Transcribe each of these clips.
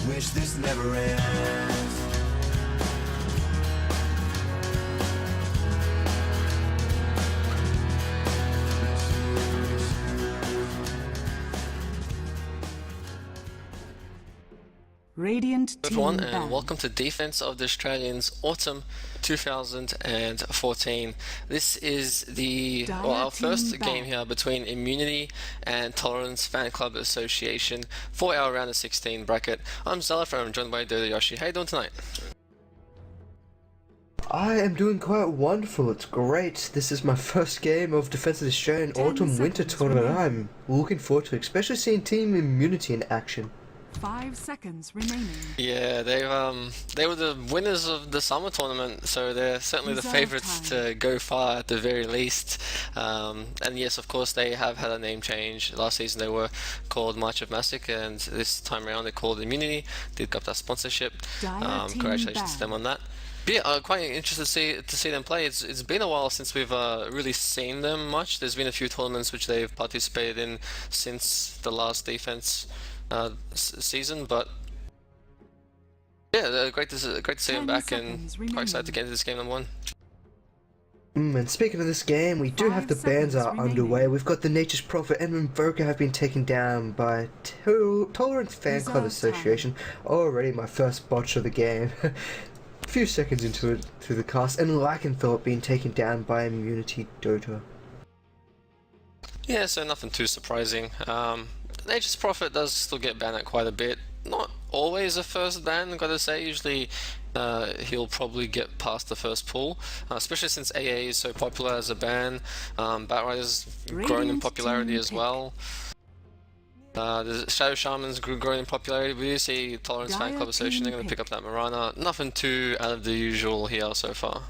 Wish this never ends. Radiant team Everyone, and banned. welcome to Defense of the Australians Autumn 2014. This is our first game here between Immunity and Tolerance Fan Club Association for our round of 16 bracket. I'm Zalaf, I'm joined by Dodo Yoshi. How you doing tonight? I am doing quite wonderful. It's great. This is my first game of Defense of the Australian Autumn Winter Tournament. I'm looking forward to it, especially seeing Team Immunity in action. 5 seconds remaining. Yeah, they were the winners of the summer tournament, so they're certainly the favourites to go far at the very least. And yes, of course, they have had a name change. Last season they were called March of Massacre, and this time around they're called Immunity. Did got that sponsorship. Congratulations to them on that. But yeah, quite interested to see them play. It's been a while since we've really seen them much. There's been a few tournaments which they've participated in since the last defense season, but yeah, great to see them back, and quite excited to get into this game number one. And speaking of this game, we do have the bans are underway. We've got the Nature's Prophet and Invoker have been taken down by Tolerance Fan Club Association. Already my first botch of the game. A few seconds into it through the cast, and Lycanthrope being taken down by Immunity Dota. Yeah, so nothing too surprising. Nature's Prophet does still get banned at quite a bit. Not always a first ban, gotta say. Usually he'll probably get past the first pull, especially since AA is so popular as a ban. Batrider's grown in popularity as well. The Shadow Shaman's grown in popularity. We do see Tolerance Fan Club Association, they're going to pick up that Mirana. Nothing too out of the usual here so far.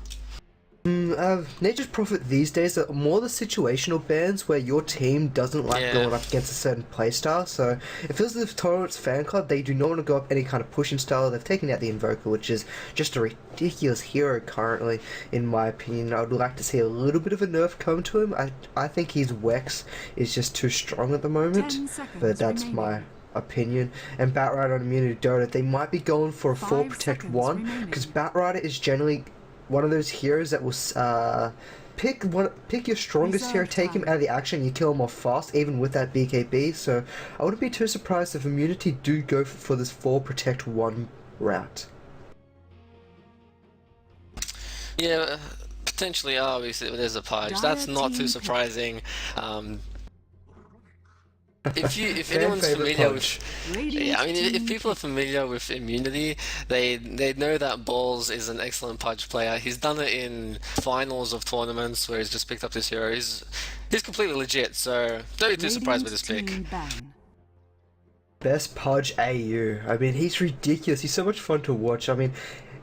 Nature's Prophet these days are more the situational bans where your team doesn't like going up against a certain playstyle. So it feels as if Tolerance Fan Club, they do not want to go up any kind of pushing style. They've taken out the Invoker, which is just a ridiculous hero currently, in my opinion. I would like to see a little bit of a nerf come to him. I think his Wex is just too strong at the moment, but that's my opinion. And Batrider on Immunity Dota, they might be going for a 4 Protect 1, because Batrider is generally one of those heroes that will pick your strongest hero, take him out of the action, you kill him off fast, even with that BKB. So I wouldn't be too surprised if Immunity do go for this 4 Protect 1 route. Yeah, potentially. Obviously, there's a Pudge. That's not too surprising. If anyone's familiar with, if people are familiar with Immunity, they know that Balls is an excellent Pudge player. He's done it in finals of tournaments where he's just picked up this hero. He's completely legit, so don't be too surprised with this pick. Best Pudge AU. I mean, he's ridiculous. He's so much fun to watch. I mean,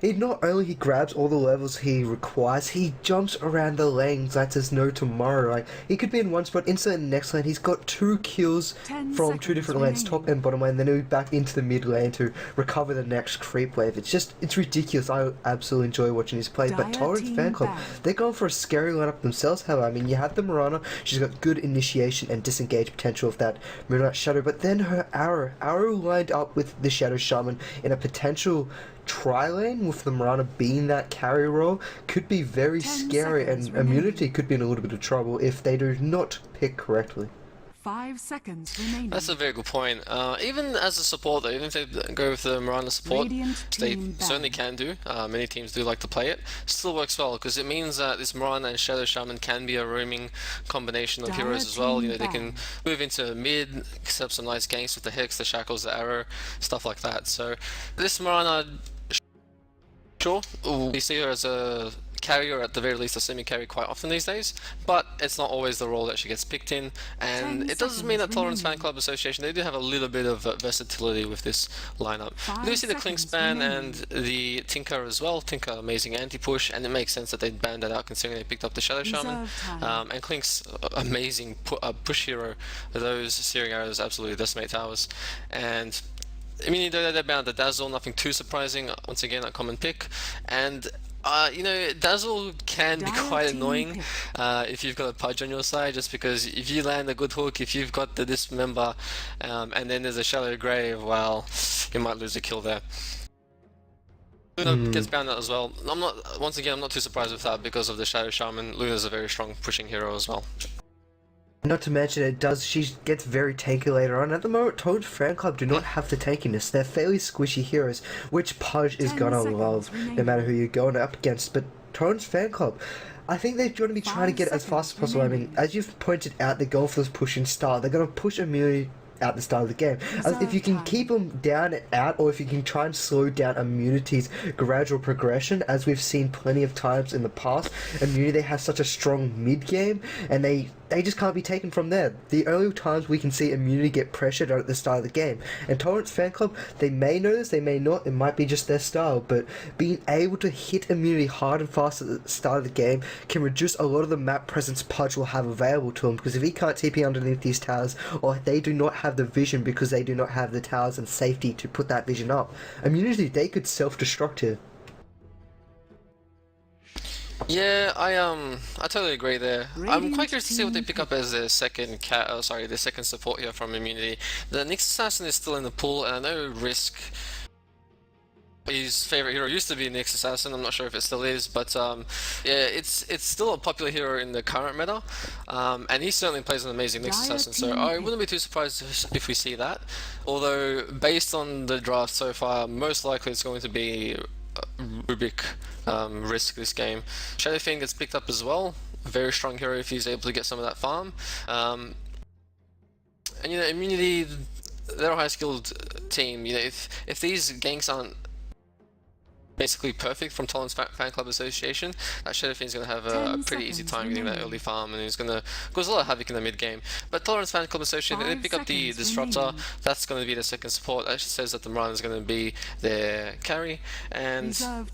he not only grabs all the levels he requires, he jumps around the lanes like there's no tomorrow. Like, he could be in one spot, insert in the next lane. He's got 2 kills from 2 different lanes, top and bottom lane, then he'll be back into the mid lane to recover the next creep wave. It's ridiculous. I absolutely enjoy watching his play. But Tolerance Fan Club, they're going for a scary lineup themselves. However, I mean, you have the Mirana. She's got good initiation and disengage potential of that Moonlight Shadow, but then her arrow lined up with the Shadow Shaman in a potential tri-lane with the Mirana being that carry role could be very scary, and Immunity could be in a little bit of trouble if they do not pick correctly. 5 seconds remaining. That's a very good point. Even as a support though, even if they go with the Mirana support, they certainly can do. Many teams do like to play it. Still works well because it means that this Mirana and Shadow Shaman can be a roaming combination of heroes as well. You know, they can move into mid, set up some nice ganks with the Hex, the Shackles, the Arrow, stuff like that. So this Mirana, sure, we see her as a carry, or at the very least a semi-carry quite often these days, but it's not always the role that she gets picked in, and it does mean that Tolerance Fan Club Association, they do have a little bit of versatility with this lineup. We do see the Clink Span and the Tinker as well. Tinker, amazing anti-push, and it makes sense that they banned that out considering they picked up the Shadow Shaman. And Clink's amazing push hero. Those searing arrows absolutely decimate towers. And I mean, they're bound to Dazzle, nothing too surprising, once again a common pick. And you know, Dazzle can be quite annoying if you've got a Pudge on your side, just because if you land a good hook, if you've got the Dismember, and then there's a Shallow Grave, well, you might lose a kill there. Luna gets banned out as well. Once again, I'm not too surprised with that because of the Shadow Shaman. Luna's a very strong pushing hero as well. Not to mention she gets very tanky later on. At the moment, Toad's fan club do not have the tankiness. They're fairly squishy heroes, which Pudge is gonna love, no matter who you're going up against. But Toad's fan club, I think they're going to be trying to get it as fast as possible. I mean, as you've pointed out, they're going for this pushing style. They're going to push immunity at the start of the game. If you can keep them down and out, or if you can try and slow down immunity's gradual progression, as we've seen plenty of times in the past, immunity has such a strong mid game, and they just can't be taken from there. The only times we can see immunity get pressured are at the start of the game. And Torrent's fan club, they may know this, they may not, it might be just their style, but being able to hit immunity hard and fast at the start of the game can reduce a lot of the map presence Pudge will have available to him, because if he can't TP underneath these towers, or they do not have the vision because they do not have the towers and safety to put that vision up, immunity, they could self-destruct here. Yeah, I totally agree there. I'm quite curious to see what they pick up as their second their second support here from immunity. The Nyx Assassin is still in the pool, and I know Risk, his favorite hero used to be Nyx Assassin. I'm not sure if it still is, but yeah, it's still a popular hero in the current meta, and he certainly plays an amazing Nyx Assassin. So I wouldn't be too surprised if we see that. Although based on the draft so far, most likely it's going to be Rubik Risk this game. Shadow Fiend gets picked up as well. Very strong hero if he's able to get some of that farm. And you know, immunity, they're a high skilled team. You know, if these ganks aren't basically perfect from Tolan's Fan Club Association, Shadow Fiend's going to have a pretty easy time getting that early farm, and he's going to cause a lot of havoc in the mid game. But Tolan's Fan Club Association, they pick up the Disruptor. That's going to be the second support. That says that the Marauder is going to be their carry, and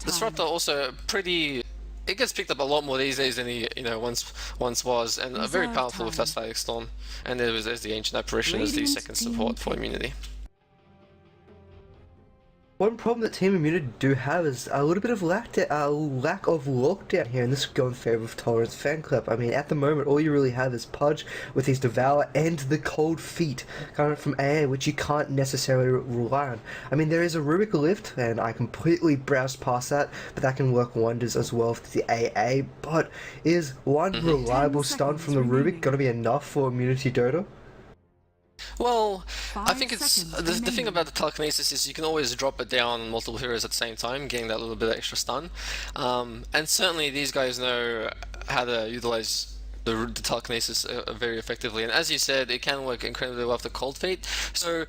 Disruptor also pretty. It gets picked up a lot more these days than he, once was, and very powerful with that Static Storm. And there's the Ancient Apparition as the second support for immunity. One problem that Team Immunity do have is a little bit of lack of lockdown here, and this would go in favour of Tolerance Fan Club. I mean, at the moment, all you really have is Pudge with his Devour and the Cold Feet coming from AA, which you can't necessarily rely on. I mean, there is a Rubik Lift, and I completely browsed past that, but that can work wonders as well for the AA. But is one reliable stun from the Rubik going to be enough for Immunity Dota? Well, I think it's the thing about the telekinesis is you can always drop it down on multiple heroes at the same time, getting that little bit of extra stun. And certainly these guys know how to utilize the telekinesis very effectively. And as you said, it can work incredibly well with the Cold Feet. So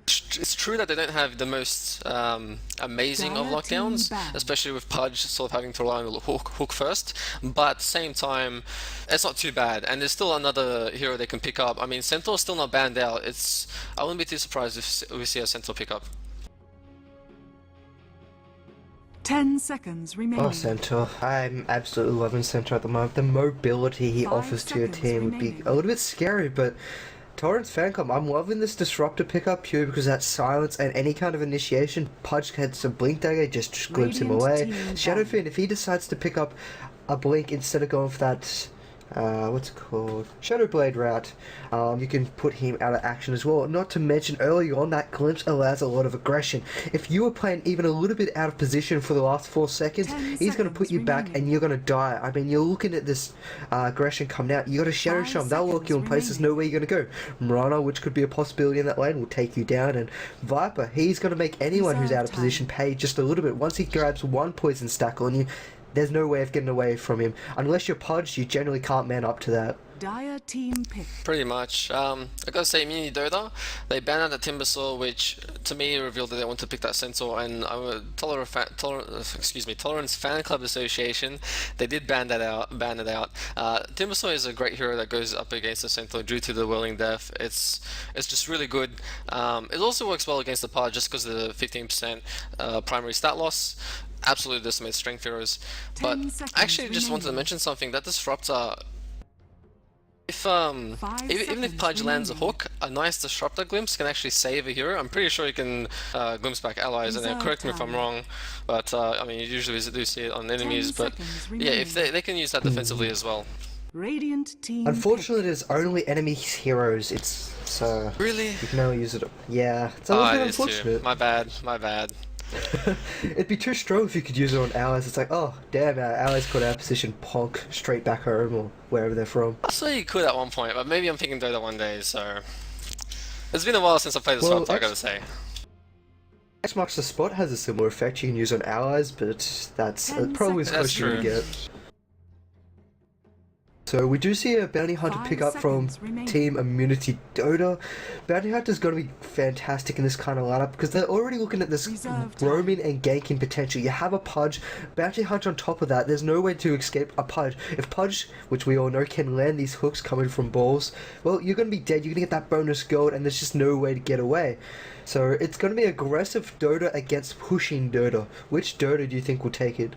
it's true that they don't have the most amazing of lockdowns, especially with Pudge sort of having to rely on the hook first, but at the same time, it's not too bad, and there's still another hero they can pick up. I mean, Centaur's still not banned out. I wouldn't be too surprised if we see a Centaur pick up. 10 seconds remaining. Oh, Centaur. I'm absolutely loving Centaur at the moment. The mobility he offers to your team would be a little bit scary, but Torrent's Fan Club, I'm loving this Disruptor pickup purely because that silence and any kind of initiation. Pudge gets a Blink Dagger, just glimpse him away. Shadow Fiend, if he decides to pick up a Blink instead of going for that, what's it called? Shadow Blade route, you can put him out of action as well. Not to mention, early on, that glimpse allows a lot of aggression. If you were playing even a little bit out of position for the last 4 seconds, he's going to put you back and you're going to die. I mean, you're looking at this aggression coming out. You got a Shadow Shaman, that'll lock you in place. There's nowhere you're going to go. Marana, which could be a possibility in that lane, will take you down. And Viper, he's going to make anyone who's out of position pay just a little bit. Once he grabs one poison stack on you, there's no way of getting away from him. Unless you're Pudge, you generally can't man up to that. Dire team pick. Pretty much. I gotta say, Immunity Dota, they banned out the Timbersaw, which to me revealed that they want to pick that Centaur, and Tolerance Fan Club Association, they did ban it out. Timbersaw is a great hero that goes up against the Centaur due to the Whirling Death. It's just really good. It also works well against the Pudge just because of the 15% primary stat loss. Absolutely decimates strength heroes. But I actually just wanted to mention something, that Disruptor, even if Pudge lands a hook, a nice Disruptor glimpse can actually save a hero. I'm pretty sure you can glimpse back allies, and correct me if I'm wrong, but I mean, you usually do see it on enemies, but yeah, if they can use that defensively as well. Radiant team Unfortunately, there's only enemy heroes. It's so Really? you can only use it. Yeah, it's Oh, always it been is too. unfortunate. My bad. My bad. It'd be too strong if you could use it on allies. It's like, oh damn, our allies got our position, ponk straight back home or wherever they're from. I saw you could at one point, but maybe I'm picking Dota one day, so... It's been a while since I played this Well, one, I gotta say. X marks the spot has a similar effect you can use on allies, but that's probably as close That's as you true. get. So we do see a bounty hunter 5 pick up from seconds remaining. Team Immunity Dota. Bounty hunter's going to be fantastic in this kind of lineup because they're already looking at this Reserve time. roaming and ganking potential. You have a Pudge, bounty hunter on top of that. There's no way to escape a Pudge. If Pudge, which we all know, can land these hooks coming from balls, well, you're going to be dead. You're going to get that bonus gold, and there's just no way to get away. So it's going to be aggressive Dota against pushing Dota. Which Dota do you think will take it?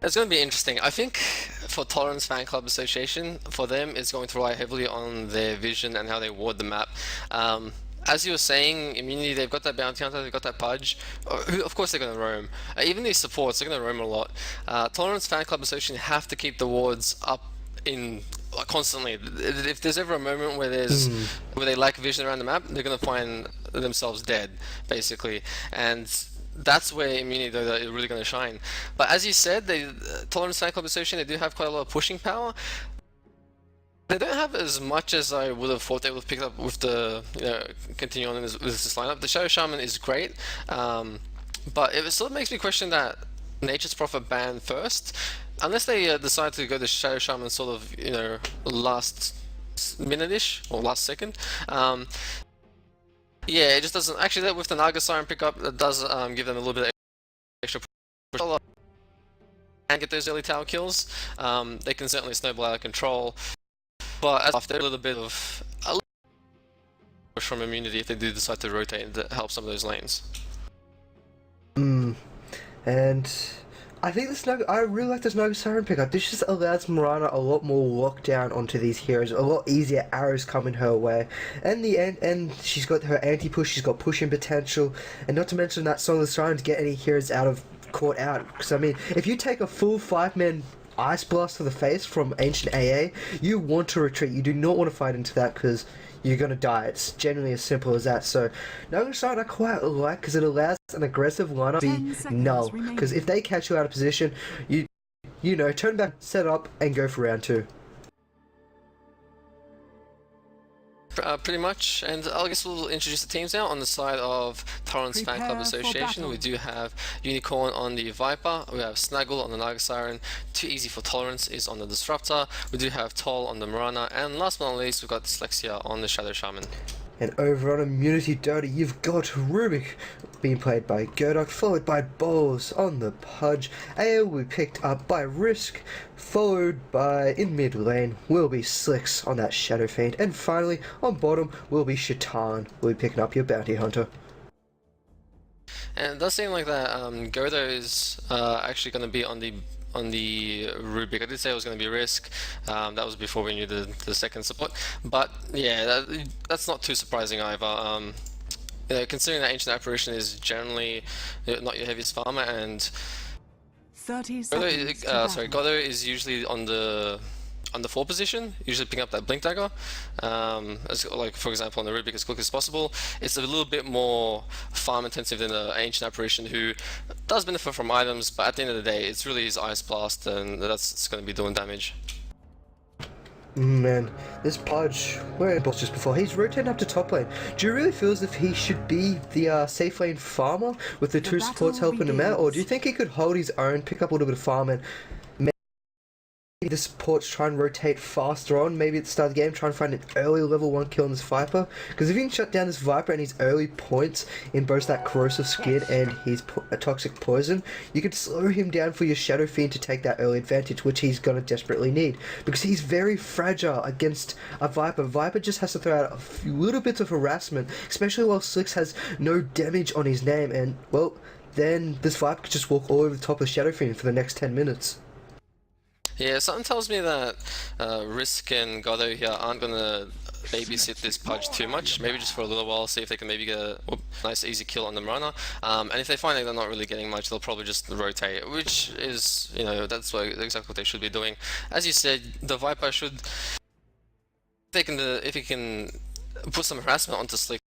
It's going to be interesting. I think for Tolerance Fan Club Association, for them, it's going to rely heavily on their vision and how they ward the map. As you were saying, Immunity, they've got that Bounty Hunter, they've got that Pudge, who, of course they're going to roam. Even these supports, they're going to roam a lot. Tolerance Fan Club Association have to keep the wards up in constantly. If there's ever a moment where where they lack vision around the map, they're going to find themselves dead, basically. And that's where Immunity Dota is really going to shine. But as you said, Tolerance Fan Club Association, they do have quite a lot of pushing power. They don't have as much as I would have thought they would have picked up with the, continuing on with this lineup. The Shadow Shaman is great, but it sort of makes me question that Nature's Prophet ban first. Unless they decide to go the Shadow Shaman sort of, last minute-ish, or last second. Yeah, it just doesn't... Actually, with the Naga Siren pickup, it does give them a little bit of extra push. And get those early tower kills. They can certainly snowball out of control. But after a little bit of... push from Immunity if they do decide to rotate and help some of those lanes. And I think I really like this Naga Siren pickup. This just allows Mirana a lot more lockdown onto these heroes. A lot easier arrows coming her way. And and she's got her anti-push, she's got pushing potential. And not to mention that Song of the Siren to get any heroes caught out. Because I mean, if you take a full 5-man Ice Blast to the face from Ancient AA, you want to retreat. You do not want to fight into that because you're going to die. It's generally as simple as that. So, Naga Siren I quite like because it allows an aggressive lineup to be null. Because if they catch you out of position, you know, turn back, set up, and go for round 2. Pretty much, and I guess we'll introduce the teams now. On the side of Torrance Fan Club Prepare for Association, battle. we do have Unicorn on the Viper, we have Snaggle on the Naga Siren, Too Easy for Tolerance is on the Disruptor, we do have Toll on the Mirana, and last but not least, we've got Dyslexia on the Shadow Shaman. And over on Immunity Dota, you've got Rubik being played by Gerdok, followed by Bowls on the Pudge. AO will be picked up by Risk, followed by, in mid lane, will be Slicks on that Shadow Fiend. And finally, on bottom, will be Shaitan, will be picking up your Bounty Hunter. And it does seem like that Godo is actually going to be on the Rubik. I did say it was going to be Risk. That was before we knew the second support. But yeah, that's not too surprising either. Considering that Ancient Apparition is generally not your heaviest farmer, and 30 seconds. Godo is usually on the 4 position, usually picking up that Blink Dagger, as like for example on the Rubik as quick as possible. It's a little bit more farm intensive than the Ancient Apparition, who does benefit from items, but at the end of the day it's really his Ice Blast, and that's going to be doing damage. Man, this Pudge, where he boss just before, he's rotating up to top lane. Do you really feel as if he should be the safe lane farmer with the 2 supports battle helping him out, or do you begins. think he could hold his own, pick up a little bit of farm, and maybe the supports try and rotate faster on, maybe at the start of the game, try and find an early level 1 kill on this Viper? Because if you can shut down this Viper and his early points in both that corrosive skin and his toxic poison, you could slow him down for your Shadow Fiend to take that early advantage, which he's going to desperately need. Because he's very fragile against a Viper. Viper just has to throw out a few little bits of harassment, especially while Slicks has no damage on his name, and, well, then this Viper could just walk all over the top of Shadow Fiend for the next 10 minutes. Yeah, something tells me that Risk and Godo here aren't going to babysit this Pudge too much. Maybe just for a little while, see if they can maybe get a nice easy kill on the Marana. And if they find that they're not really getting much, they'll probably just rotate, which is, you know, that's exactly what they should be doing. As you said, the Viper should, if he can put some harassment onto Slick,